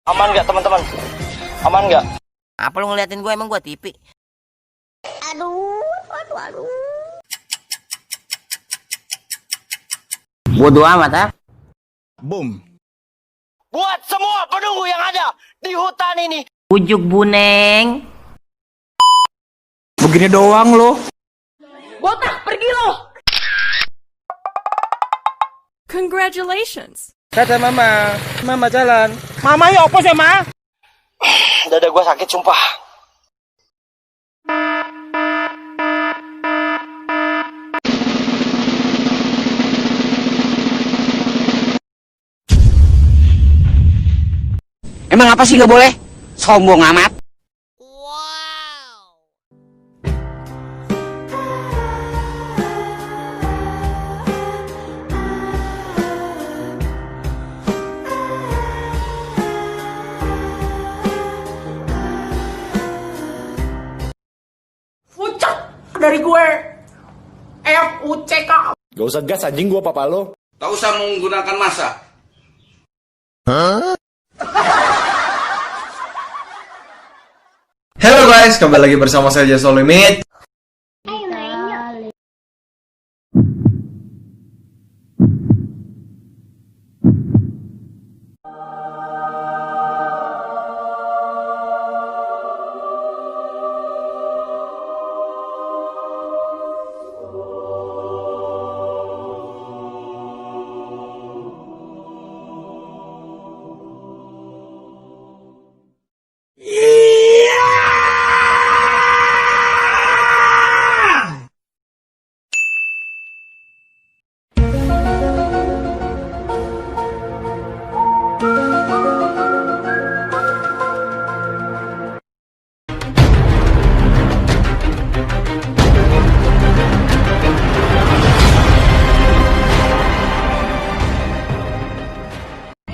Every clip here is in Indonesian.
Aman nggak teman-teman? Aman nggak? Apa lu ngeliatin gue, emang gue TV? Aduh. Bodo amat, ha? Boom. Buat semua penunggu yang ada di hutan ini. Ujuk buneng. Begini doang lo. Botak, pergi lo. Congratulations. Kata mama. Mama jalan. Mama ya apa sih, Ma? Dada gue sakit sumpah. Emang apa sih gak boleh? Sombong amat. Pucat dari gue. FUCK. Gak usah gas anjing gua papa lo. Tak usah menggunakan masa. Halo guys, kembali lagi bersama saya Jason Limit.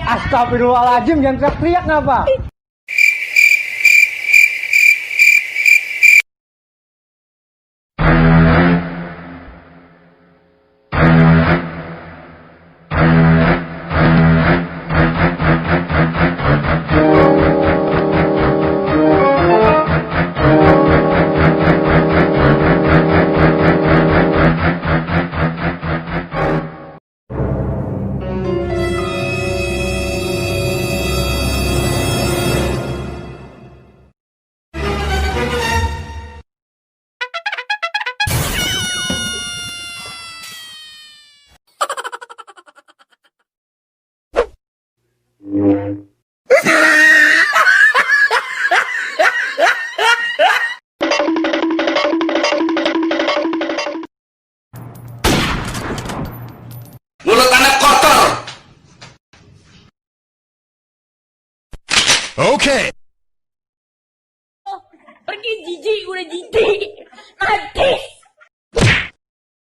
Astagfirullahaladzim, jangan teriak-teriak ngapa? Mulut anak kotor. Oke. Pergi jijik, udah jijik. Mati.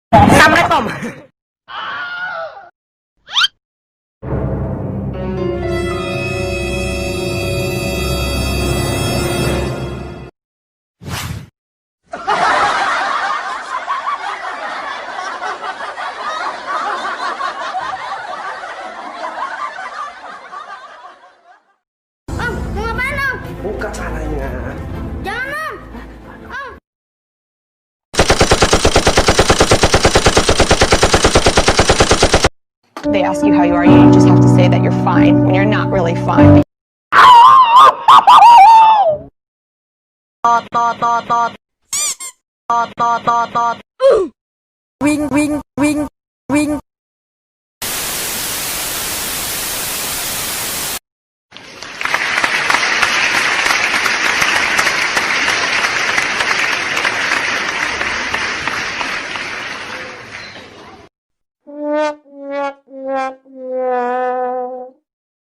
Assalamualaikum. Om, mau ngapain om? Buka caranya. Jangan om. They ask you how you are, you just have to say that you're fine when you're not really fine. Wing, wing, wing, wing.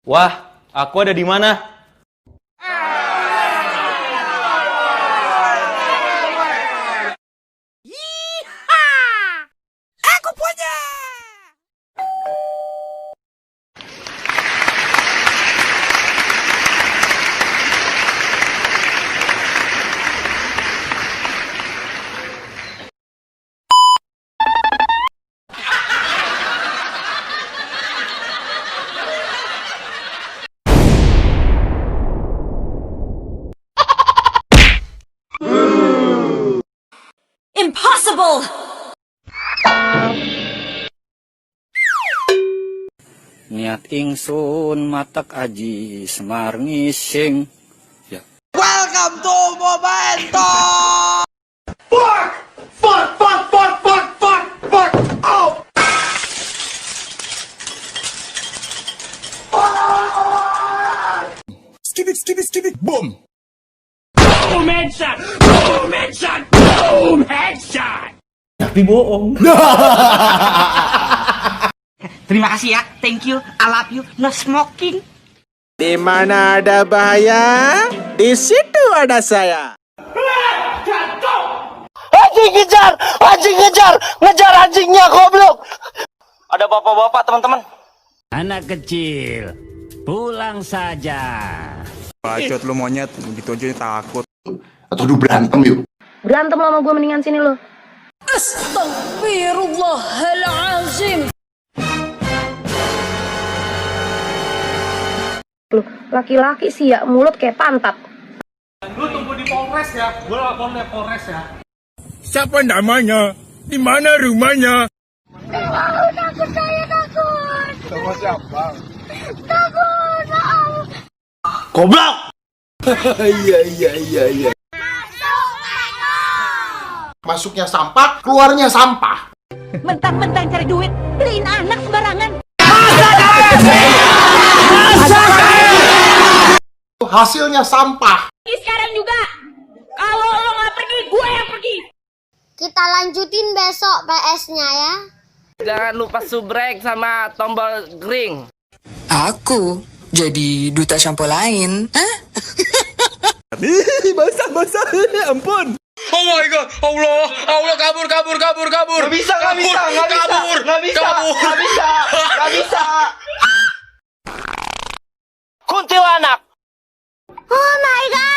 Wah, aku ada di mana? Impossible! Niat ingsun matak aji semar ngising. Ya. Welcome to Momento! Terima kasih ya, thank you, I love you, no smoking. Di mana ada bahaya, di situ ada saya. Anjing kejar! Anjing kejar! Ngejar anjingnya, goblok! Ada bapak-bapak, teman-teman. Anak kecil, pulang saja. Bacot lu monyet, gitu aja takut. Atau udah berantem yuk. Berantem lo sama gue mendingan sini lo. Astagfirullahalazim. Loh, laki-laki sih ya, mulut kayak pantat. Lu tunggu di Polres ya, gue lapor deh Polres ya. Siapa namanya? Di mana rumahnya? Takut saya takut. Sama siapa? Takut, maaf. Goblok! Iya. Masuknya sampah, keluarnya sampah. Mentang-mentang cari duit, beliin anak sembarangan. Hasilnya sampah. Sekarang juga, kalau lo nggak pergi, gue yang pergi. Kita lanjutin besok PS-nya ya. Jangan lupa subrek sama tombol green. Aku jadi duta shampoo lain. Hah? Basah, ampun. Oh my god, Allah kabur. Nggak bisa. Kuntilanak! Oh my god.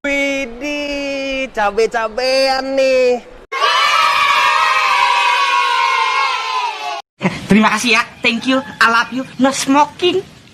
Widih, cabe-cabean nih. Terima kasih ya, thank you, I love you, no smoking.